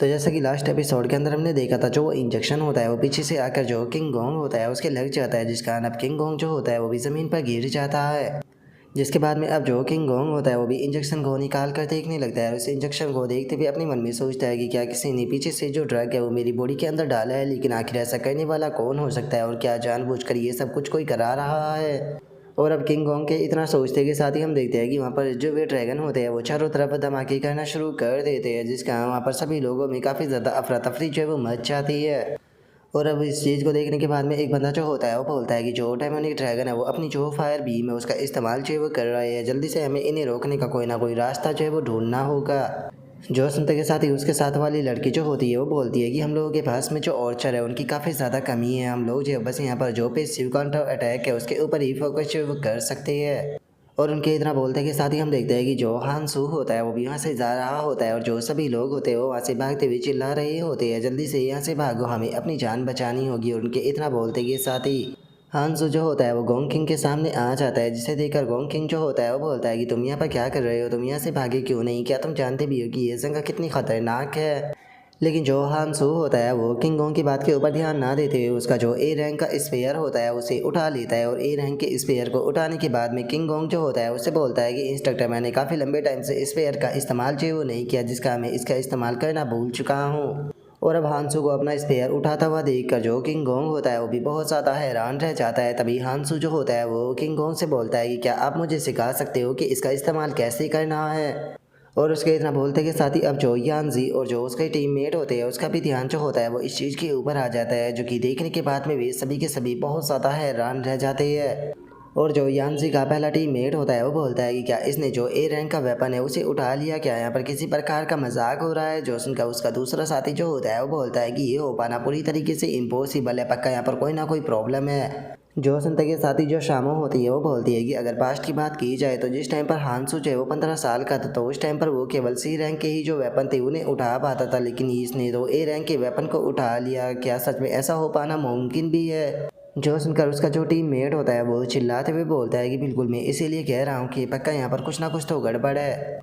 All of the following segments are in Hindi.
तो जैसा कि लास्ट एपिसोड के अंदर हमने देखा था, जो वो इंजेक्शन होता है वो पीछे से आकर जो किंग गोंग होता है उसके लग जाता है, जिस कारण अब किंग गोंग जो होता है वो भी ज़मीन पर गिर जाता है। जिसके बाद में अब जो किंग गोंग होता है वो भी इंजेक्शन को निकाल कर देखने लगता है। उस इंजेक्शन को देखते हुए अपने मन में सोचता है कि क्या किसी ने पीछे से जो ड्रग है वो मेरी बॉडी के अंदर डाला है, लेकिन आखिर ऐसा करने वाला कौन हो सकता है और क्या जानबूझकर ये सब कुछ कोई करा रहा है। और अब किंग गोंग के इतना सोचते के साथ ही हम देखते हैं कि वहाँ पर जो वे ड्रैगन होते हैं वो चारों तरफ धमाके करना शुरू कर देते हैं, जिसका वहाँ पर सभी लोगों में काफ़ी ज़्यादा अफरा तफरी जो है वो मच जाती है। और अब इस चीज़ को देखने के बाद में एक बंदा जो होता है वो बोलता है कि जो डायमंडिक ड्रैगन है वो अपनी जो फायर बीम है उसका इस्तेमाल जो है वो कर रहा है, जल्दी से हमें इन्हें रोकने का कोई ना कोई रास्ता जो है वो ढूंढना होगा। जो सुनते के साथ ही उसके साथ वाली लड़की जो होती है वो बोलती है कि हम लोगों के पास में जो ऑर्चर है उनकी काफ़ी ज़्यादा कमी है, हम लोग जो है बस यहाँ पर जो पैसिव काउंटर अटैक है उसके ऊपर ही फोकस जो है वो कर सकते हैं। और उनके इतना बोलते के साथ ही हम देखते हैं कि जो हांसू होता है वो भी यहाँ से जा रहा होता है और जो सभी लोग होते हैं वो वहाँ से भागते हुए चिल्ला रहे होते हैं, जल्दी से यहाँ से भागो, हमें अपनी जान बचानी होगी। और उनके इतना बोलते के साथ ही हांसू जो होता है वो गोंग किंग के सामने आ जाता है, जिसे देखकर गोंग किंग जो होता है वो बोलता है कि तुम यहाँ पर क्या कर रहे हो, तुम यहाँ से भागे क्यों नहीं, क्या तुम जानते भी हो कि ये जगह कितनी खतरनाक है। लेकिन जो हांसू होता है वो किंग गोंग की बात के ऊपर ध्यान ना देते हुए उसका जो ए रैंक का स्पेयर होता है उसे उठा लेता है। और ए रैंक के स्पेयर को उठाने के बाद में किंग गोंग जो होता है उससे बोलता है कि इंस्ट्रक्टर, मैंने काफ़ी लंबे टाइम से स्पेयर का इस्तेमाल जो है वो नहीं किया, जिसका मैं इसका इस्तेमाल करना भूल चुका हूँ। और अब हांसू को अपना स्पेयर उठाता हुआ देखकर जो किंग गोंग होता है वो भी बहुत ज़्यादा हैरान रह जाता है। तभी हांसू जो होता है वो किंग गोंग से बोलता है कि क्या आप मुझे सिखा सकते हो कि इसका इस्तेमाल कैसे करना है। और उसके इतना बोलते के साथ ही अब जो यानजी और जो उसके टीममेट होते हैं उसका भी ध्यान जो होता है वो इस चीज़ के ऊपर आ जाता है, जो कि देखने के बाद में वे सभी के सभी बहुत ज़्यादा हैरान रह जाते हैं। और जो यानजी का पहला टीममेट होता है वो बोलता है कि क्या इसने जो ए रैंक का वेपन है उसे उठा लिया, क्या यहाँ पर किसी प्रकार का मजाक हो रहा है। जो सुनकर उसका दूसरा साथी जो होता है वो बोलता है कि ये हो पाना पूरी तरीके से इम्पॉसिबल है, पक्का यहाँ पर कोई ना कोई प्रॉब्लम है। जो सुनते के साथ ही जो शामो होती है वो बोलती है कि अगर पास्ट की बात की जाए तो जिस टाइम पर हांसू जो है वो 15 साल का था तो उस टाइम पर वो केवल सी रैंक के ही जो वेपन थे उन्हें उठा पाता था, लेकिन इसने तो ए रैंक के वेपन को उठा लिया, क्या सच में ऐसा हो पाना मुमकिन भी है। जो सुनकर उसका जो टीम मेट होता है वो चिल्लाते हुए बोलता है कि बिल्कुल, मैं इसीलिए कह रहा हूँ कि पक्का यहाँ पर कुछ ना कुछ तो गड़बड़ है।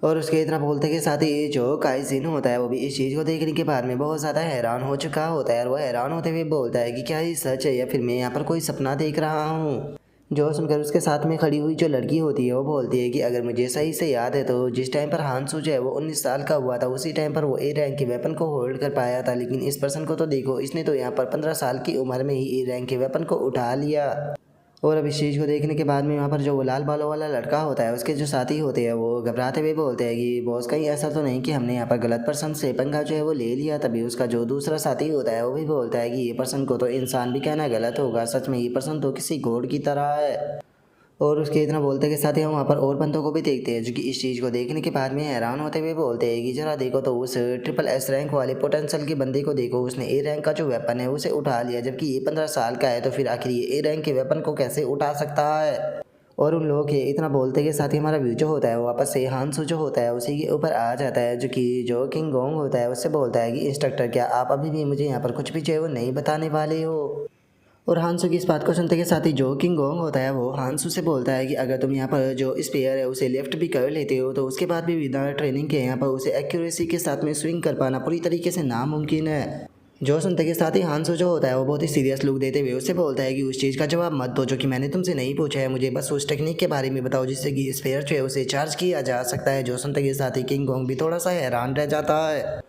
और उसके इतना बोलते के साथ ही जो काइजिन होता है वो भी इस चीज़ को देखने के बाद में बहुत ज़्यादा हैरान हो चुका होता है और वो हैरान होते हुए बोलता है कि क्या ये सच है या फिर मैं यहाँ पर कोई सपना देख रहा हूँ। जो सुनकर उसके साथ में खड़ी हुई जो लड़की होती है वो बोलती है कि अगर मुझे सही से याद है तो जिस टाइम पर हांसू जो है वो 19 साल का हुआ था उसी टाइम पर वो ए रैंक के वेपन को होल्ड कर पाया था, लेकिन इस पर्सन को तो देखो, इसने तो यहाँ पर 15 साल की उम्र में ही ए रैंक के वेपन को उठा लिया। और अब इस चीज़ को देखने के बाद में वहाँ पर जो वो लाल बालों वाला लड़का होता है उसके जो साथी होते हैं वो घबराते हुए बोलते हैं कि बॉस, कहीं ऐसा तो नहीं कि हमने यहाँ पर गलत पर्सन से पंगा जो है वो ले लिया। तभी उसका जो दूसरा साथी होता है वो भी बोलता है कि ये पर्सन को तो इंसान भी कहना गलत होगा, सच में ये पर्सन तो किसी गॉड की तरह है। और उसके इतना बोलते के साथ ही हम वहाँ पर और बंदों को भी देखते हैं जो कि इस चीज़ को देखने के बाद में हैरान होते हुए बोलते हैं कि जरा देखो तो उस ट्रिपल एस रैंक वाले पोटेंशियल के बंदे को देखो, उसने ए रैंक का जो वेपन है उसे उठा लिया, जबकि ये 15 साल का है, तो फिर आखिर ये ए रैंक के वेपन को कैसे उठा सकता है। और उन लोगों के इतना बोलते के साथ ही हमारा व्यू जो होता है वो वापस से हांसू जो होता है उसी के ऊपर आ जाता है, जो कि जो किंग गोंग होता है उससे बोलता है कि इंस्ट्रक्टर, क्या आप अभी भी मुझे यहाँ पर कुछ भी जो है वो नहीं बताने वाले हो। और हांसू की इस बात को सुनते के साथ ही जो किंग गोंग होता है वो हांसू से बोलता है कि अगर तुम यहाँ पर जो स्पेयर है उसे लेफ्ट भी कर लेते हो तो उसके बाद भी विदाउट ट्रेनिंग के यहाँ पर उसे एक्यूरेसी के साथ में स्विंग कर पाना पूरी तरीके से नामुमकिन है। जो सुनते के साथ ही हांसू जो होता है वो बहुत ही सीरियस लुक देते हुए उससे बोलता है कि उस चीज़ का जवाब मत दो जो कि मैंने तुमसे नहीं पूछा है, मुझे बस उस टेक्निक के बारे में बताओ जिससे कि स्पेयर जो है उसे चार्ज किया जा सकता है। जो सुनते के साथ ही किंग गोंग भी थोड़ा सा हैरान रह जाता है।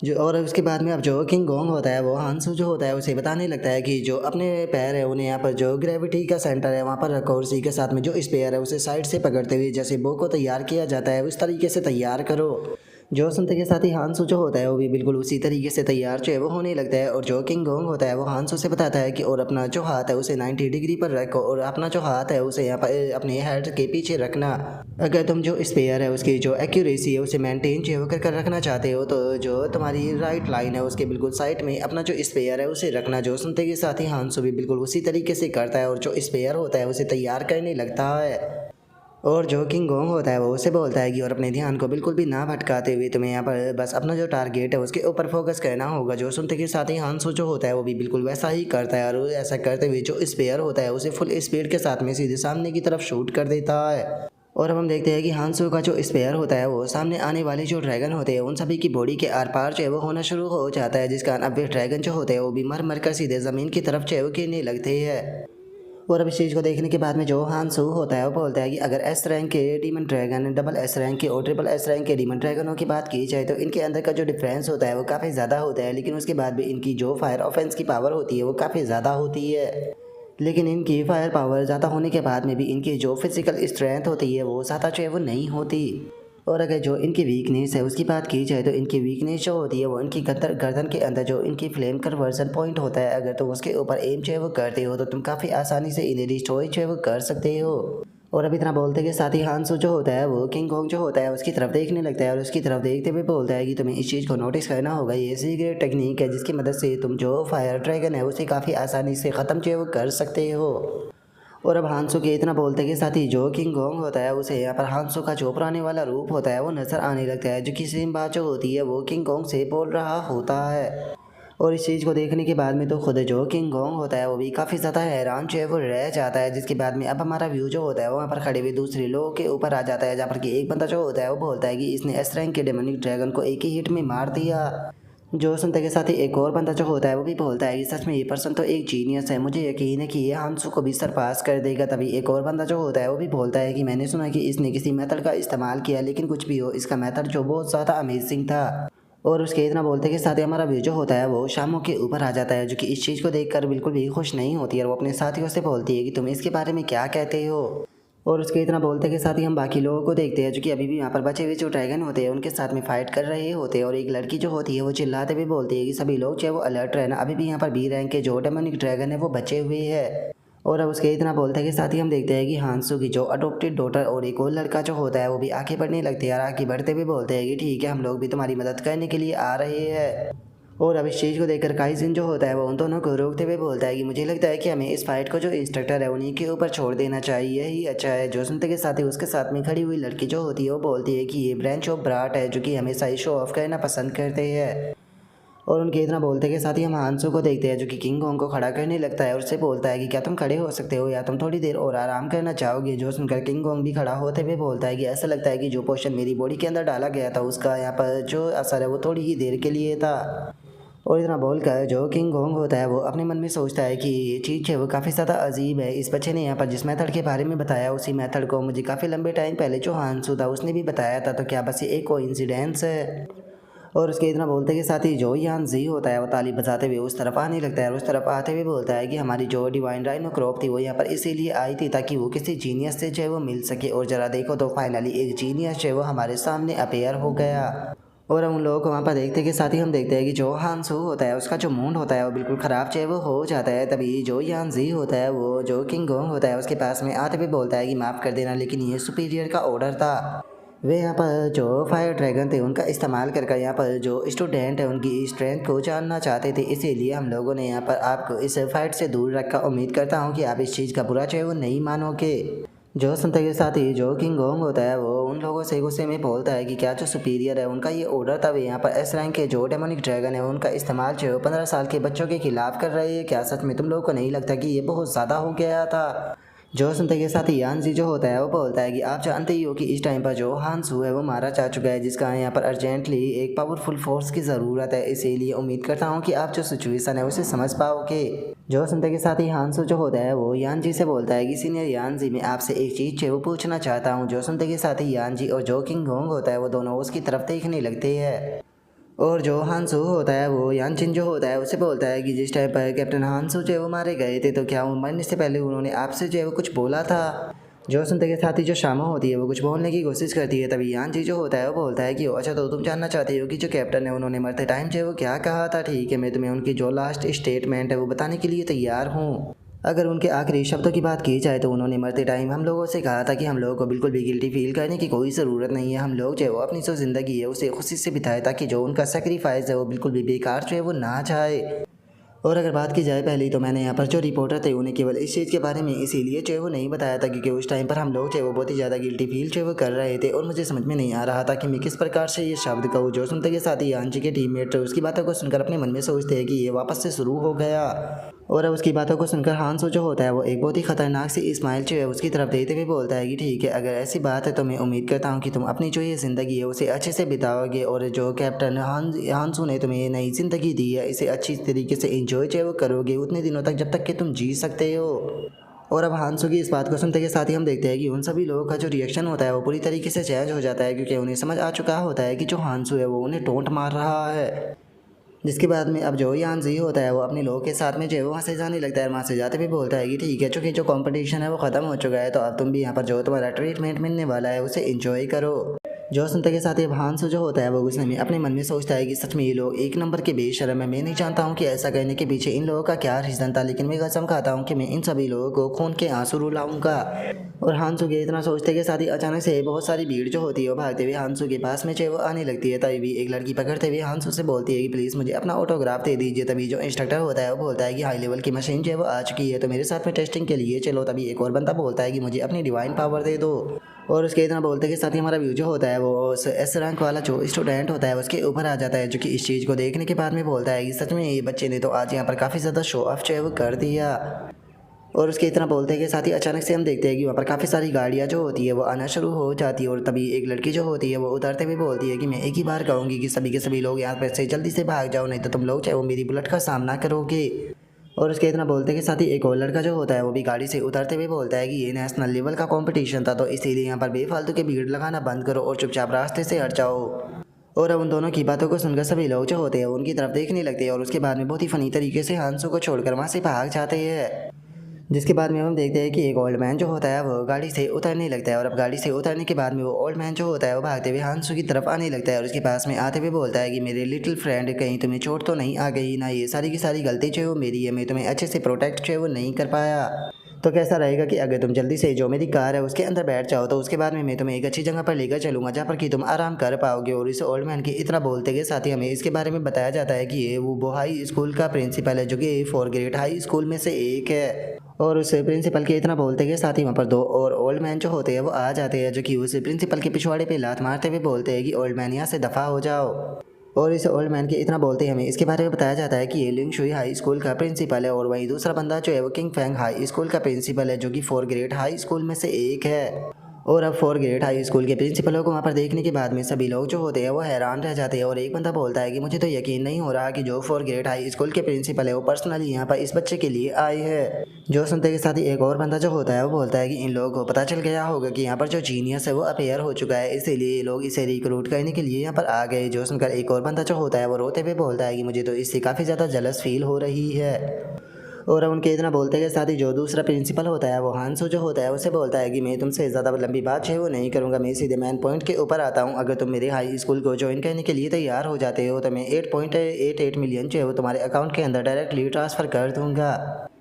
जो और उसके बाद में अब जो किंग गोंग होता है वो हांसू जो होता है उसे बताने लगता है कि जो अपने पैर है उन्हें यहाँ पर जो ग्रेविटी का सेंटर है वहाँ पर रखो और उसी के साथ में जो स्पेयर है उसे साइड से पकड़ते हुए जैसे बो को तैयार किया जाता है उस तरीके से तैयार करो। जो सुनते के साथ ही हांसू जो होता है वो भी बिल्कुल उसी तरीके से तैयार जो है वो होने लगता है। और जो किंग गोंग होता है वो हांसू से बताता है कि और अपना जो हाथ है उसे 90 डिग्री पर रखो और अपना जो हाथ है उसे यहाँ पर अपने हेड के पीछे रखना। अगर तुम जो स्पेयर है उसकी जो एक्यूरेसी है उसे मेंटेन जो है कर रखना चाहते हो तो जो तुम्हारी राइट लाइन है उसके बिल्कुल साइड में अपना जो स्पेयर है उसे रखना। जो सुनते के साथ ही हांसू भी बिल्कुल उसी तरीके से करता है और जो स्पेयर होता है उसे तैयार करने लगता है। और जो किंग गोंग होता है वो उसे बोलता है कि और अपने ध्यान को बिल्कुल भी ना भटकाते हुए तुम्हें यहाँ पर बस अपना जो टारगेट है उसके ऊपर फोकस करना होगा। जो सुनते के साथ ही हांसू जो होता है वो भी बिल्कुल वैसा ही करता है और ऐसा करते हुए जो स्पेयर होता है उसे फुल स्पीड के साथ में सीधे सामने की तरफ शूट कर देता है। और अब हम देखते हैं कि हांसो का जो स्पेयर होता है वो सामने आने वाले जो ड्रैगन होते हैं उन सभी की बॉडी के आर पार जो है वो होना शुरू हो जाता है, जिस कारण अब वे ड्रैगन जो होते हैं वो भी मर मर कर सीधे ज़मीन की तरफ जो है वो गिरने लगते हैं। और अब इस चीज़ को देखने के बाद में जो हांसू होता है वो बोलता है कि अगर एस रैंक के demon dragon, double S rank के और ट्रिपल एस रैंक के डीमन ड्रैगनों की बात की जाए तो इनके अंदर का जो डिफरेंस होता है वो काफ़ी ज़्यादा होता है, लेकिन उसके बाद भी इनकी जो फायर ऑफेंस की पावर होती है वो काफ़ी ज़्यादा होती है। लेकिन इनकी फायर पावर ज़्यादा होने के बाद में भी इनकी जो फिजिकल स्ट्रेंथ होती है वो ज़्यादा जो है वो नहीं होती। और अगर जो इनकी वीकनेस है उसकी बात की जाए तो इनकी वीकनेस जो होती है वो इनकी गर्दन के अंदर जो इनकी फ्लेम कन्वर्जन पॉइंट होता है, अगर तुम उसके ऊपर एम जो है वो करते हो तो तुम काफ़ी आसानी से इन्हें डिस्ट्रॉय जो है वो कर सकते हो। और अब इतना बोलते के साथ ही हांसू जो होता है वो किंग कॉन्ग जो होता है उसकी तरफ देखने लगता है और उसकी तरफ देखते हुए बोलता है कि तुम्हें इस चीज़ को नोटिस करना होगा, ये सीक्रेट टेक्निक है जिसकी मदद से तुम जो फायर ड्रैगन है उसे काफ़ी आसानी से ख़त्म जो है वो कर सकते हो। और अब हांसू के इतना बोलते के साथ ही जो किंग गोंग होता है उसे यहाँ पर हांसू का जो पुराने वाला रूप होता है वो नज़र आने लगता है, जो कि सिम्बा जो होती है वो किंग गोंग से बोल रहा होता है। और इस चीज़ को देखने के बाद में तो खुद जो किंग गोंग होता है वो भी काफ़ी ज़्यादा हैरान जो है वो रह जाता है, जिसके बाद में अब हमारा व्यू जो होता है वहाँ पर खड़े हुए दूसरे लोगों के ऊपर आ जाता है, जहाँ पर कि एक बंदा जो होता है वो बोलता है कि इसने एस रैंक के डेमोनिक ड्रैगन को एक ही हिट में मार दिया। जो सुनते के साथ ही एक और बंदा जो होता है वो भी बोलता है कि सच में ये पर्सन तो एक जीनियस है, मुझे यकीन है कि ये हांसू को भी सरपास कर देगा। तभी एक और बंदा जो होता है वो भी बोलता है कि मैंने सुना कि इसने किसी मेथड का इस्तेमाल किया, लेकिन कुछ भी हो इसका मेथड जो बहुत ज़्यादा अमेजिंग था। और उसके इतना बोलते के साथ ही हमारा व्यू जो होता है वो शामों के ऊपर आ जाता है, जो कि इस चीज़ को देखकर बिल्कुल भी खुश नहीं होती है और वो अपने साथियों से बोलती है कि तुम इसके बारे में क्या कहते हो। और उसके इतना बोलते के साथ ही हम बाकी लोगों को देखते हैं जो कि अभी भी यहाँ पर बचे हुए जो ड्रैगन होते हैं उनके साथ में फाइट कर रहे होते हैं। और एक लड़की जो होती है वो चिल्लाते हुए बोलती है कि सभी लोग चाहे वो अलर्ट रहना, अभी भी यहाँ पर बी रैंक के जो डेमोनिक ड्रैगन है वो बचे हुए हैं। और अब उसके इतना बोलते के साथ ही हम देखते हैं कि हांसू की जो अडोप्टेड डॉटर और एक और लड़का जो होता है वो भी आगे बढ़ने लगते हैं और आगे बढ़ते हुए बोलते हैं कि ठीक है हम लोग भी तुम्हारी मदद करने के लिए आ रहे हैं। और अब इस चीज़ को देखकर काइजिन जो होता है वो उन दोनों को रोकते हुए बोलता है कि मुझे लगता है कि हमें इस फाइट को जो इंस्ट्रक्टर है उन्हीं के ऊपर छोड़ देना चाहिए, यही अच्छा है। जो सुनते के साथ ही उसके साथ में खड़ी हुई लड़की जो होती है वो बोलती है कि ये ब्रांच ऑफ ब्राट है जो कि हमेशा ही शो ऑफ करना पसंद करते हैं। और उनके इतना बोलते के साथ ही हम हांसू को देखते हैं जो कि किंग कॉन्ग को खड़ा करने लगता है और उससे बोलता है कि क्या तुम खड़े हो सकते हो या तुम थोड़ी देर और आराम करना चाहोगे। जो सुनकर किंग कॉन्ग भी खड़ा होते हुए बोलता है कि ऐसा लगता है कि जो पोशन मेरी बॉडी के अंदर डाला गया था उसका यहाँ पर जो असर है वो थोड़ी ही देर के लिए था। और इतना बोलकर जो किंग कॉन्ग होता है वो अपने मन में सोचता है कि ये चीज़ है वो काफ़ी ज़्यादा अजीब है। इस बच्चे ने यहाँ पर जिस मेथड के बारे में बताया उसी मेथड को मुझे काफ़ी लंबे टाइम पहले जो हांसू था उसने भी बताया था, तो क्या बस ये एक कोइंसिडेंस है। और उसके इतना बोलते के साथ ही जो यान जी होता है वो ताली बजाते हुए उस तरफ आने लगता है और उस तरफ आते हुए बोलता है कि हमारी जो डिवाइन राइनो क्रॉप थी वो यहाँ पर इसीलिए आई थी ताकि वो किसी जीनियस से जो है वो मिल सके। और ज़रा देखो तो फाइनली एक जीनियस जो है वो हमारे सामने अपेयर हो गया। और हम लोगों को वहाँ पर देखते के साथ ही हम देखते हैं कि जो हांसू होता है उसका जो मूड होता है वो बिल्कुल ख़राब जो है वो हो जाता है। तभी जो यान जी होता है वो जो किंग गोंग होता है उसके पास में आते हुए बोलता है कि माफ़ कर देना लेकिन ये सुपीरियर का ऑर्डर था। वे यहाँ पर जो फायर ड्रैगन थे उनका इस्तेमाल करके यहाँ पर जो स्टूडेंट है उनकी स्ट्रेंथ को जानना चाहते थे, इसीलिए हम लोगों ने यहाँ पर आपको इस फाइट से दूर रखा। उम्मीद करता हूँ कि आप इस चीज़ का बुरा जो है वो नहीं मानोगे। जो सुनते के साथ ही जो किंग गोंग होता है वो उन लोगों से गुस्से में बोलता है कि क्या जो सुपीरियर है उनका ये ऑर्डर था। वे यहाँ पर एस रैंक के जो डेमोनिक ड्रैगन है उनका इस्तेमाल जो है 15 साल के बच्चों के खिलाफ कर रहे हैं। क्या सच में तुम लोगों को नहीं लगता कि ये बहुत ज़्यादा हो गया था। जो सुनते के साथ ही यानजी जो होता है वो बोलता है कि आप जानते ही हो कि इस टाइम पर जो हांसू है वो मारा जा चुका है, जिसका यहाँ पर अर्जेंटली एक पावरफुल फोर्स की ज़रूरत है। इसीलिए उम्मीद करता हूँ कि आप जो सिचुएशन है उसे समझ पाओगे। जो सुनते के साथ ही हांसू जो होता है वो यानजी से बोलता है कि सीनियर यानजी मैं आपसे एक चीज़ है वो पूछना चाहता हूँ। जो सुनते के साथ ही यानजी और जो किंग गोंग होता है वो दोनों उसकी तरफ देखने लगते हैं। और जो हांसू होता है वो यानचिन जो होता है उसे बोलता है कि जिस टाइम पर कैप्टन हांसू जो है वो मारे गए थे तो क्या वो मरने से पहले उन्होंने आपसे जो है वो कुछ बोला था। जो सुनते के साथ ही जो शामा होती है वो कुछ बोलने की कोशिश करती है, तभी यानची जो होता है वो बोलता है कि अच्छा तो तुम जानना चाहते हो कि जो कैप्टन है उन्होंने मरते टाइम जो है वो क्या कहा था। ठीक है, मैं तुम्हें उनकी जो लास्ट स्टेटमेंट है वो बताने के लिए तैयार हूँ। अगर उनके आखिरी शब्दों की बात की जाए तो उन्होंने मरते टाइम हम लोगों से कहा था कि हम लोगों को बिल्कुल भी गिल्टी फील करने की कोई ज़रूरत नहीं है। हम लोग जो है वो अपनी जो ज़िंदगी है उसे खुशी से बिताए ताकि जो उनका सेक्रीफाइस है वो बिल्कुल भी बेकार जो है वो ना जाए। और अगर बात की जाए पहले तो मैंने यहाँ पर जो रिपोर्टर थे उन्हें केवल इस चीज़ के बारे में इसीलिए जो है वो नहीं बताया था क्योंकि उस टाइम पर हम लोग जो है वो बहुत ही ज़्यादा गिल्टी फील जो है वो कर रहे थे और मुझे समझ में नहीं आ रहा था कि मैं किस प्रकार से ये शब्द कहूँ। जो सुनते के साथ ही आंची के टीममेट उसकी बातों को सुनकर अपने मन में सोचते हैं कि ये वापस से शुरू हो गया। और अब उसकी बातों को सुनकर हांसो जो होता है वो एक बहुत ही खतरनाक सी स्माइल जो है उसकी तरफ देते हुए बोलता है कि ठीक है, अगर ऐसी बात है तो मैं उम्मीद करता हूँ कि तुम अपनी जो ये ज़िंदगी है उसे अच्छे से बिताओगे और जो कैप्टन हांसो ने तुम्हें ये नई ज़िंदगी दी है इसे अच्छी तरीके से इंजॉय जो है वो करोगे उतने दिनों तक जब तक कि तुम जी सकते हो। और अब हांसो की इस बात को सुनते के साथ ही हम देखते हैं कि उन सभी लोगों का जो रिएक्शन होता है वो पूरी तरीके से चेंज हो जाता है क्योंकि उन्हें समझ आ चुका होता है कि जो हांसो है वो उन्हें टोंट मार रहा है। जिसके बाद में अब जो यानजी होता है वो अपने लोगों के साथ में जो है वहाँ से जाने लगता है। वहाँ से जाते हुए बोलता है कि ठीक है, चूँकि जो कंपटीशन है वो ख़त्म हो चुका है तो अब तुम भी यहाँ पर जो तुम्हारा ट्रीटमेंट मिलने वाला है उसे एंजॉय करो। जो सुनते के साथ ही भांसो जो होता है वो गुस्से में अपने मन में सोचता है कि सच में ये लोग एक नंबर के बेशर्म है। मैं नहीं जानता हूँ कि ऐसा करने के पीछे इन लोगों का क्या रीज़न था, लेकिन मैं कसम खाता हूँ कि मैं इन सभी लोगों को खून के आंसू रुलाऊंगा। और हांसू के इतना सोचते के साथ ही अचानक से बहुत सारी भीड़ जो होती है वो भागते हुए हांसू के पास में जो वो आने लगती है। तभी भी एक लड़की पकड़ते हुए हांसू से बोलती है कि प्लीज़ मुझे अपना ऑटोग्राफ दे दीजिए। तभी जो इंस्ट्रक्टर होता है वो बोलता है कि हाई लेवल की मशीन जो है वो आ चुकी है तो मेरे साथ में टेस्टिंग के लिए चलो। तभी एक और बंदा बोलता है कि मुझे अपनी डिवाइन पावर दे दो। और उसके इतना बोलते के साथ ही हमारा व्यू जो होता है वो एस रैंक वाला जो स्टूडेंट होता है उसके ऊपर आ जाता है, जो कि इस चीज़ को देखने के बाद में बोलता है कि सच में ये बच्चे ने तो आज यहाँ पर काफ़ी ज़्यादा शो ऑफ जो है वो कर दिया। और उसके इतना बोलते के साथ ही अचानक से हम देखते हैं कि वहाँ पर काफ़ी सारी गाड़ियाँ जो होती है वो आना शुरू हो जाती है। और तभी एक लड़की जो होती है वो उतरते हुए बोलती है कि मैं एक ही बार कहूँगी कि सभी के सभी लोग यहाँ पर से जल्दी से भाग जाओ, नहीं तो तुम लोग चाहे वो मेरी बुलेट का सामना करोगे। और उसके इतना बोलते के साथ ही एक और लड़का जो होता है वो भी गाड़ी से उतरते हुए बोलता है कि ये नेशनल लेवल का कंपटीशन था तो इसीलिए यहाँ पर बेफालतू की भीड़ लगाना बंद करो और चुपचाप रास्ते से हट जाओ। और अब उन दोनों की बातों को सुनकर सभी लोग जो होते हैं उनकी तरफ देखने लगते हैं और उसके बाद में बहुत ही फनी तरीके से हांसू को छोड़कर वहाँ से भाग जाते हैं। जिसके बाद में हम देखते हैं कि एक ओल्ड मैन जो होता है वो गाड़ी से उतरने लगता है। और अब गाड़ी से उतरने के बाद में वो ओल्ड मैन जो होता है वो भागते हुए हांसू की तरफ आने लगता है और उसके पास में आते हुए बोलता है कि मेरे लिटिल फ्रेंड, कहीं तुम्हें चोट तो नहीं आ गई ना? ये सारी की सारी गलती जो है वो मेरी है, मैं तुम्हें अच्छे से प्रोटेक्ट जो है वो नहीं कर पाया। तो कैसा रहेगा कि अगर तुम जल्दी से जो मेरी कार है उसके अंदर बैठ जाओ तो उसके बाद में मैं तुम्हें एक अच्छी जगह पर लेकर चलूँगा जहाँ पर कि तुम आराम कर पाओगे। और इस ओल्ड मैन के इतना बोलते के साथ ही हमें इसके बारे में बताया जाता है कि ये वो हाई स्कूल का प्रिंसिपल है जो कि 4 ग्रेड हाई स्कूल में से एक है। और उस प्रिंसिपल के इतना बोलते के साथ ही वहाँ पर दो और ओल्ड मैन जो होते हैं वो आ जाते हैं, जो कि उस प्रिंसिपल के पिछवाड़े पे लात मारते हुए बोलते हैं कि ओल्ड मैन यहाँ से दफ़ा हो जाओ। और इस ओल्ड मैन के इतना बोलते ही हमें इसके बारे में बताया जाता है कि ये लिंग शुई हाई स्कूल का प्रिंसिपल है। और वहीं दूसरा बंदा जो है वो किंग फैंग हाई स्कूल का प्रिंसिपल है, जो कि 4 ग्रेड हाई स्कूल में से एक है। और अब 4 ग्रेड हाई स्कूल के प्रिंसिपलों को वहाँ पर देखने के बाद में सभी लोग जो होते हैं वो हैरान रह जाते हैं। और एक बंदा बोलता है कि मुझे तो यकीन नहीं हो रहा कि जो 4 ग्रेड हाई स्कूल के प्रिंसिपल है वो पर्सनली यहाँ पर इस बच्चे के लिए आए हैं। जो सुनते के साथ ही एक और बंदा जो होता है वो बोलता है कि इन लोगों को पता चल गया होगा कि यहाँ पर जो जीनियस है वो अपेयर हो चुका है, इसीलिए ये लोग इसे रिक्रूट करने के लिए यहाँ पर आ गए। जो सुनकर एक और बंदा जो होता है वो रोते हुए बोलता है कि मुझे तो इससे काफ़ी ज़्यादा जलस फील हो रही है। और उनके इतना बोलते के साथ ही जो दूसरा प्रिंसिपल होता है वो हांसो जो होता है उसे बोलता है कि मैं तुमसे ज़्यादा लंबी बात जो है वो नहीं करूँगा, मैं सीधे मेन पॉइंट के ऊपर आता हूँ। अगर तुम मेरे हाई स्कूल को ज्वाइन करने के लिए तैयार हो जाते हो तो मैं 8.88 मिलियन जो है वो तुम्हारे अकाउंट के अंदर डायरेक्टली ट्रांसफ़र कर दूँगा।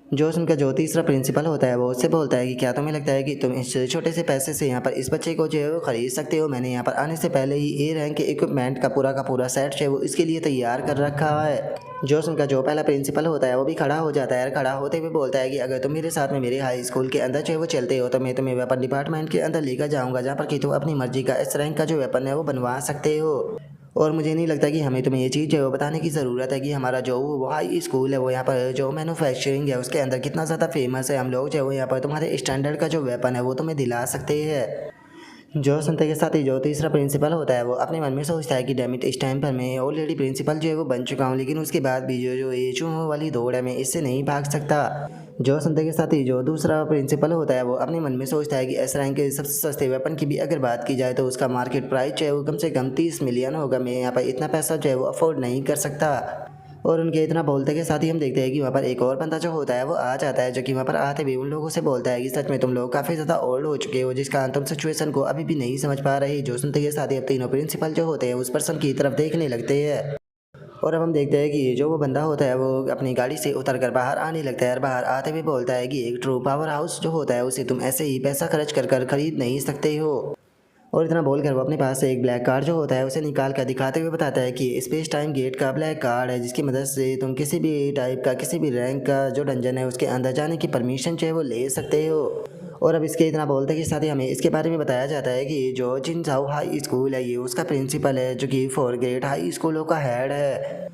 जो उनका जो तीसरा प्रिंसिपल होता है वो उससे बोलता है कि क्या तुम्हें लगता है कि तुम इस छोटे से पैसे से यहाँ पर इस बच्चे को जो है वो खरीद सकते हो? मैंने यहाँ पर आने से पहले ही ए रैंक के इक्विपमेंट का पूरा सेट जो है वो इसके लिए तैयार कर रखा है। जो उनका जो पहला प्रिंसिपल होता है वो भी खड़ा हो जाता है। खड़ा होते हुए बोलता है कि अगर तुम मेरे साथ में मेरे हाई स्कूल के अंदर जो है वो चलते हो तो मैं तुम्हें वेपन डिपार्टमेंट के अंदर लेकर जाऊँगा, जहाँ पर कि तुम अपनी मर्जी का इस रैंक का जो वेपन है वो बनवा सकते हो। और मुझे नहीं लगता कि हमें तुम्हें ये चीज़ जो है वो बताने की ज़रूरत है कि हमारा जो वो हाई स्कूल है वो यहाँ पर जो मैन्युफैक्चरिंग है उसके अंदर कितना ज़्यादा फेमस है। हम लोग जो है वो यहाँ पर तुम्हारे स्टैंडर्ड का जो वेपन है वो तुम्हें दिला सकते हैं। जो सुनते के साथ ही जो तीसरा प्रिंसिपल होता है वो अपने मन में सोचता है कि डैमिट, इस टाइम पर मैं ऑलरेडी प्रिंसिपल जो है वो बन चुका हूँ, लेकिन उसके बाद भी जो जो ये चूहों वाली दौड़ है मैं इससे नहीं भाग सकता। जो सुनते के साथ ही जो दूसरा प्रिंसिपल होता है वो अपने मन में सोचता है कि एस रैंक के सबसे सस्ते वेपन की भी अगर बात की जाए तो उसका मार्केट प्राइस जो है वो कम से कम 30 मिलियन होगा। मैं यहाँ पर इतना पैसा जो है वो अफोर्ड नहीं कर सकता। और उनके इतना बोलते के साथ ही हम देखते हैं कि वहाँ पर एक और बंदा जो होता है वो आ जाता है, जो कि वहाँ पर आते भी उन लोगों से बोलता है कि सच में तुम लोग काफ़ी ज़्यादा ओल्ड हो चुके हो, जिस कारण तुम सिचुएशन को अभी भी नहीं समझ पा रहे। जो सुनते के साथ ही अब तीनों प्रिंसिपल जो होते हैं उस पर्सन की तरफ देखने लगते हैं। और अब हम देखते हैं कि जो वो बंदा होता है वो अपनी गाड़ी से उतर कर बाहर आने लगता है और बाहर आते हुए बोलता है कि एक ट्रू पावर हाउस जो होता है उसे तुम ऐसे ही पैसा खर्च कर खरीद नहीं सकते हो। और इतना बोलकर वो अपने पास से एक ब्लैक कार्ड जो होता है उसे निकाल कर दिखाते हुए बताता है कि स्पेस टाइम गेट का ब्लैक कार्ड है, जिसकी मदद से तुम किसी भी टाइप का किसी भी रैंक का जो डंजन है उसके अंदर जाने की परमिशन चाहे वो ले सकते हो। और अब इसके इतना बोलते के साथ ही हमें इसके बारे में बताया जाता है कि जो जिनसाओ हाई स्कूल है ये उसका प्रिंसिपल है, जो कि 4 ग्रेड हाई स्कूलों का हेड है।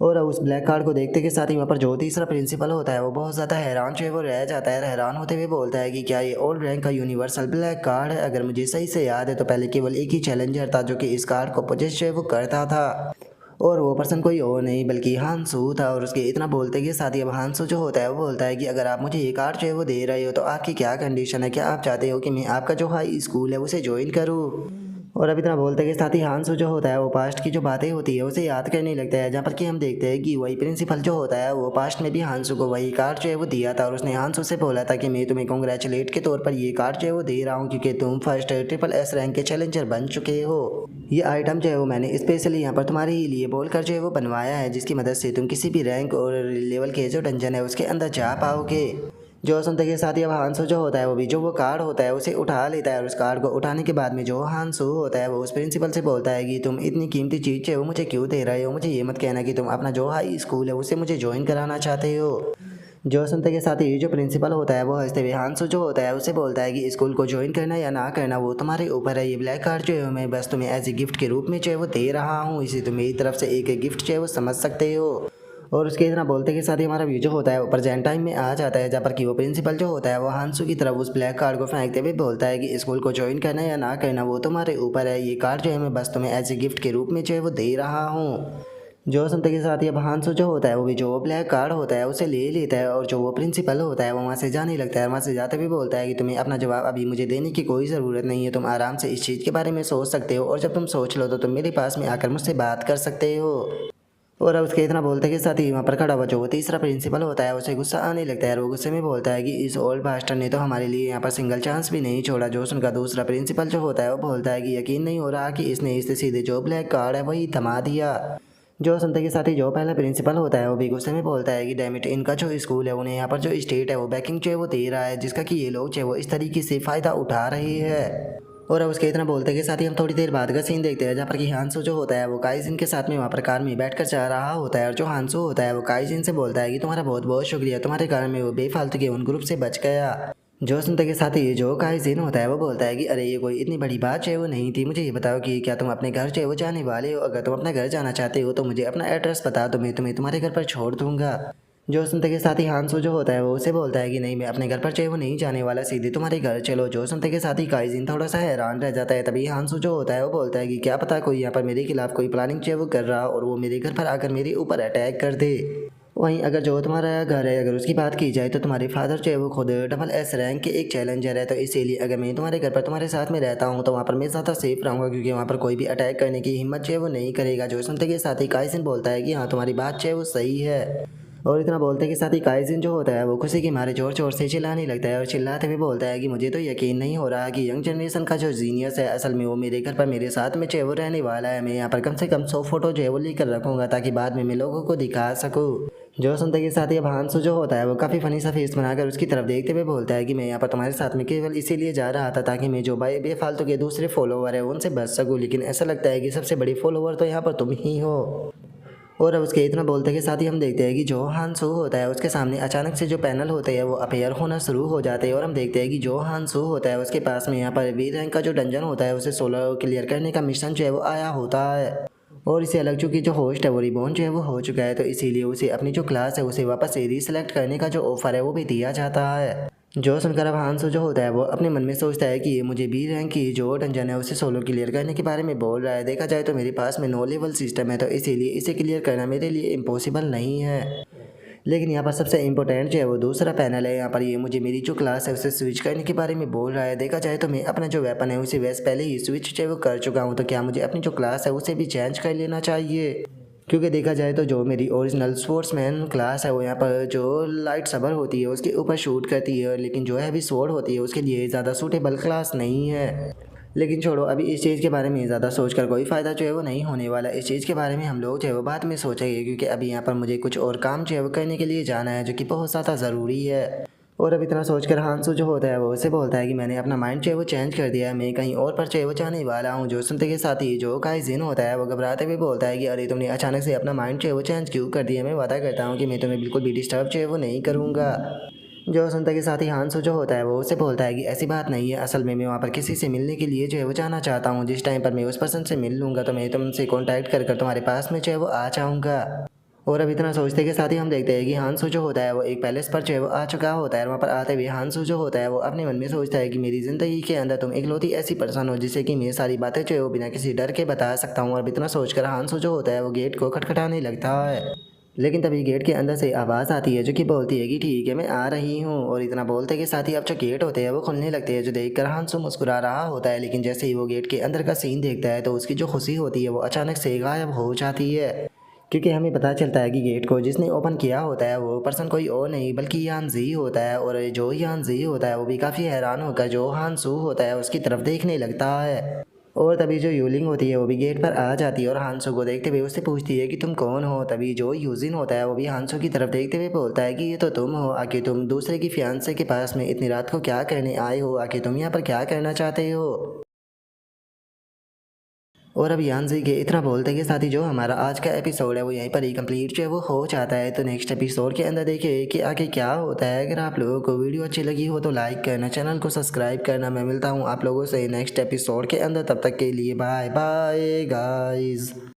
और उस ब्लैक कार्ड को देखते के साथ ही वहाँ पर जो तीसरा प्रिंसिपल होता है वो बहुत ज़्यादा हैरान जो है वो रह जाता है। हैरान होते हुए बोलता है कि क्या ये ओल्ड रैंक का यूनिवर्सल ब्लैक कार्ड है? अगर मुझे सही से याद है तो पहले केवल एक ही चैलेंजर था जो कि इस कार्ड को पोजेस जो है वो करता था, और वो पर्सन कोई और नहीं बल्कि हांसू था। और उसके इतना बोलते के साथ ही अब हांसू जो होता है वो बोलता है कि अगर आप मुझे ये कार्ड जो है वो दे रहे हो तो आपकी क्या कंडीशन है, क्या आप चाहते हो कि मैं आपका जो हाई स्कूल है उसे ज्वाइन करूँ? और अब इतना बोलते के साथ ही हांसू जो होता है वो पास्ट की जो बातें होती है उसे याद करने लगता है, जहाँ पर कि हम देखते हैं कि वही प्रिंसिपल जो होता है वो पास्ट में भी हांसू को वही कार्ड जो है वो दिया था, और उसने हांसू से बोला था कि मैं तुम्हें कॉन्ग्रेचुलेट के तौर पर ये कार्ड जो है वो दे रहा हूँ क्योंकि तुम फर्स्ट SSS रैंक के चैलेंजर बन चुके हो। ये आइटम जो है वो मैंने स्पेशली यहाँ पर तुम्हारे ही लिए बोलकर जो है वो बनवाया है, जिसकी मदद से तुम किसी भी रैंक और लेवल के जो डंजन है उसके अंदर जा पाओगे। जो सुनते के साथ ही अब हांसू जो होता है वो भी जो वो कार्ड होता है उसे उठा लेता है, और उस कार्ड को उठाने के बाद में जो हांसू होता है वो उस प्रिंसिपल से बोलता है कि तुम इतनी कीमती चीज़ है वो मुझे क्यों दे रहे हो? मुझे ये मत कहना कि तुम अपना जो हाई स्कूल है उसे मुझे ज्वाइन कराना चाहते हो। जो सुनते के साथ ही जो प्रिंसिपल होता है वो हंसते हुए हांसू जो होता है उसे बोलता है कि स्कूल को ज्वाइन करना या ना करना वो तुम्हारे ऊपर है। ये ब्लैक कार्ड जो है मैं बस तुम्हें एज ए गिफ्ट के रूप में जो है वो दे रहा हूँ, इसे तुम मेरी तरफ से एक गिफ्ट जो है वो समझ सकते हो। और उसके इतना बोलते के साथ ही हमारा व्यू जो होता है वो प्रेजेंट टाइम में आ जाता है, जहाँ पर कि वो प्रिंसिपल जो होता है वो हांसू की तरफ उस ब्लैक कार्ड को फेंकते हुए बोलता है कि स्कूल को ज्वाइन करना या ना करना वो तुम्हारे ऊपर है। ये कार्ड जो है मैं बस तुम्हें एज ए गिफ्ट के रूप में जो है वो दे रहा हूँ। जो सुनते के साथ ही अब हांसू जो होता है वो भी जो ब्लैक कार्ड होता है उसे ले लेता है, और जो वो प्रिंसिपल होता है वो वहाँ से जाने लगता है। वहाँ से जाते हुए बोलता है कि तुम्हें अपना जवाब अभी मुझे देने की कोई ज़रूरत नहीं है, तुम आराम से इस चीज़ के बारे में सोच सकते हो, और जब तुम सोच लो तो तुम मेरे पास में आकर मुझसे बात कर सकते हो। और अब उसके इतना बोलते के साथ ही वहाँ पर खड़ा हुआ जो वो तीसरा प्रिंसिपल होता है उसे गुस्सा आने लगता है, और वो गुस्से में बोलता है कि इस ओल्ड बास्टर ने तो हमारे लिए यहाँ पर सिंगल चांस भी नहीं छोड़ा। जो उनका दूसरा प्रिंसिपल जो होता है वो बोलता है कि यकीन नहीं हो रहा कि इसने इससे सीधे जो ब्लैक कार्ड है वही थमा दिया। जो सुनते के साथ ही जो पहला प्रिंसिपल होता है वो भी गुस्से में बोलता है कि डैमिट इनका जो स्कूल है उन्हें यहाँ पर जो स्टेट है वो बैकिंग जो है वो दे रहा है, जिसका कि ये लोग जो है वो इस तरीके से फ़ायदा उठा रहे हैं। और अब उसके इतना बोलते के साथ ही हम थोड़ी देर बाद का सीन देखते हैं, जहाँ पर कि हांसू जो होता है वो काइजिन के साथ में वहाँ पर कार में बैठकर जा रहा होता है, और जो हांसू होता है वो काइजिन से बोलता है कि तुम्हारा बहुत बहुत शुक्रिया, तुम्हारे कारण में वो बेफालतू के उन ग्रुप से बच गया। जो सुनते के साथ ही जो काइजिन होता है वो बोलता है कि अरे ये कोई इतनी बड़ी बात जो वो नहीं थी, मुझे ये बताओ कि क्या तुम अपने घर जो है वो जाने वाले हो? अगर तुम अपने घर जाना चाहते हो तो मुझे अपना एड्रेस बता दो, मैं तुम्हें तुम्हारे घर पर छोड़ दूंगा। जो सुनते के साथ ही हांसू जो होता है वो उसे बोलता है कि नहीं, मैं अपने घर पर जो है वो नहीं जाने वाला, सीधे तुम्हारे घर चलो। जो सुनते के साथ ही काइजिन थोड़ा सा हैरान रह जाता है। तभी हांसू जो होता है वो बोलता है कि क्या पता कोई यहाँ पर मेरे खिलाफ कोई प्लानिंग जो है वो कर रहा और वो मेरे घर पर आकर मेरे ऊपर अटैक कर दे। वहीं अगर जो तुम्हारा घर है अगर उसकी बात की जाए तो तुम्हारे फादर जो है वो खुद SSS रैंक के एक चैलेंजर है, तो इसीलिए अगर मैं तुम्हारे घर पर तुम्हारे साथ में रहता हूँ तो वहाँ पर मैं ज़्यादा सेफ रहूँगा, क्योंकि वहाँ पर कोई भी अटैक करने की हिम्मत जो है वो नहीं करेगा। जो सुनते के साथ ही काइजिन बोलता है कि हाँ तुम्हारी बात जो है वो सही है। और इतना बोलते के साथ ही काइजिन जो होता है वो खुशी के मारे जोर जोर से चिल्लाने लगता है, और चिल्लाते हुए बोलता है कि मुझे तो यकीन नहीं हो रहा कि यंग जनरेशन का जो जीनियस है असल में वो मेरे घर पर मेरे साथ में जो है वो रहने वाला है। मैं यहाँ पर कम से कम 100 फोटो जो है वो लेकर रखूँगा ताकि बाद में मैं लोगों को दिखा सकूँ। जो सुनते के साथ ही अब हांसू जो होता है वो काफ़ी फनी सा फेस बनाकर उसकी तरफ देखते हुए बोलता है कि मैं यहाँ पर तुम्हारे साथ में केवल इसीलिए जा रहा था ताकि मैं जो भाई बेफालतू के दूसरे फॉलोवर है उनसे बच सकूँ, लेकिन ऐसा लगता है कि सबसे बड़ी फॉलोवर तो यहाँ पर तुम ही हो। और अब उसके इतना बोलते के साथ ही हम देखते हैं कि जो हांसू होता है उसके सामने अचानक से जो पैनल होते हैं वो अपेयर होना शुरू हो जाते हैं, और हम देखते हैं कि जो हांसू होता है उसके पास में यहाँ पर बी रैंक का जो डंजन होता है उसे 16 क्लियर करने का मिशन जो है वो आया होता है। और इसे अलग चूँकि जो होस्ट है वो रिबॉन जो है वो हो चुका है, तो इसीलिए उसे अपनी जो क्लास है उसे वापस से रीसेलेक्ट करने का जो ऑफर है वो भी दिया जाता है। जो सुनकर अब हांसू जो होता है वो अपने मन में सोचता है कि ये मुझे बी रैंक की जो डंजन है उसे सोलो क्लियर करने के बारे में बोल रहा है। देखा जाए तो मेरे पास में 9 लेवल सिस्टम है, तो इसीलिए इसे क्लियर करना मेरे लिए इम्पॉसिबल नहीं है। लेकिन यहाँ पर सबसे इम्पोर्टेंट जो है वो दूसरा पैनल है। यहाँ पर ये मुझे मेरी जो क्लास है उसे स्विच करने के बारे में बोल रहा है। देखा जाए तो मैं अपना जो वेपन है उसे वैसे पहले ही स्विच जो है वो कर चुका हूँ, तो क्या मुझे अपनी जो क्लास है उसे भी चेंज कर लेना चाहिए? क्योंकि देखा जाए तो जो मेरी ओरिजिनल स्पोर्ट्समैन क्लास है वो यहाँ पर जो लाइट सबर होती है उसके ऊपर शूट करती है, लेकिन जो है अभी स्वॉर्ड होती है उसके लिए ज़्यादा सूटेबल क्लास नहीं है। लेकिन छोड़ो, अभी इस चीज़ के बारे में ज़्यादा सोचकर कोई फ़ायदा जो है वो नहीं होने वाला। इस चीज़ के बारे में हम लोग जो है वो बाद में सोचेंगे, क्योंकि अभी यहाँ पर मुझे कुछ और काम जो है वो करने के लिए जाना है जो कि बहुत ज़्यादा ज़रूरी है। और अब इतना सोचकर हांसू जो होता है वो उसे बोलता है कि मैंने अपना माइंड जो है वो चेंज कर दिया है, मैं कहीं और पर जो है वो जाने वाला हूँ। जो सुनते के साथ ही जो काइजिन होता है वो घबराते हुए बोलता है कि अरे तुमने अचानक से अपना माइंड जो है वो चेंज क्यों कर दिया, मैं वादा करता हूँ कि मैं तुम्हें बिल्कुल भी डिस्टर्ब जो है वो नहीं करूँगा। जो सुनते के साथ ही हांसू जो होता है वो उसे बोलता है कि ऐसी बात नहीं है, असल में मैं वहाँ पर किसी से मिलने के लिए जो है वो जाना चाहता हूँ। जिस टाइम पर मैं उस पर्सन से मिल लूँगा तो मैं तुमसे कॉन्टैक्ट कर कर तुम्हारे पास में जो है वो आ जाऊँगा। और अब इतना सोचते के साथ ही हम देखते हैं कि हांसू जो होता है वो एक पैलेस पर जो है वो आ चुका होता है। वहाँ पर आते हुए हांसू जो होता है वो अपने मन में सोचता है कि मेरी ज़िंदगी के अंदर तुम इकलौती ऐसी पर्सन हो जिससे कि मैं सारी बातें जो है वो बिना किसी डर के बता सकता हूँ। और अब इतना सोचकर हांसू जो होता है वो गेट को खटखटाने लगता है। लेकिन तभी गेट के अंदर से आवाज़ आती है जो कि बोलती है कि ठीक है मैं आ रही हूँ। और इतना बोलते के साथ ही अब जो गेट होते हैं वो खुलने लगते हैं, जो देखकर हांसू मुस्कुरा रहा होता है। लेकिन जैसे ही वो गेट के अंदर का सीन देखता है तो उसकी जो खुशी होती है वो अचानक से गायब हो जाती है। क्योंकि हमें पता चलता है कि गेट को जिसने ओपन किया होता है वो पर्सन कोई और नहीं बल्कि यान जी होता है। और जो यान जी होता है वो भी काफ़ी हैरान होकर जो हांसू होता है उसकी तरफ देखने लगता है। और तभी जो यूलिंग होती है वो भी गेट पर आ जाती है और हांसू को देखते हुए उससे पूछती है कि तुम कौन हो। तभी जो यूजिन होता है वो भी हांसू की तरफ देखते हुए बोलता है कि ये तो तुम हो, आखिर तुम दूसरे की फियांसे के पास में इतनी रात को क्या करने आए हो, आखिर तुम यहाँ पर क्या करना चाहते हो। और अब यानजी के इतना बोलते के साथ ही जो हमारा आज का एपिसोड है वो यहीं पर ही कंप्लीट जो है वो हो जाता है। तो नेक्स्ट एपिसोड के अंदर देखिए कि आगे क्या होता है। अगर आप लोगों को वीडियो अच्छी लगी हो तो लाइक करना, चैनल को सब्सक्राइब करना। मैं मिलता हूँ आप लोगों से नेक्स्ट एपिसोड के अंदर, तब तक के लिए बाय बाय गाइज।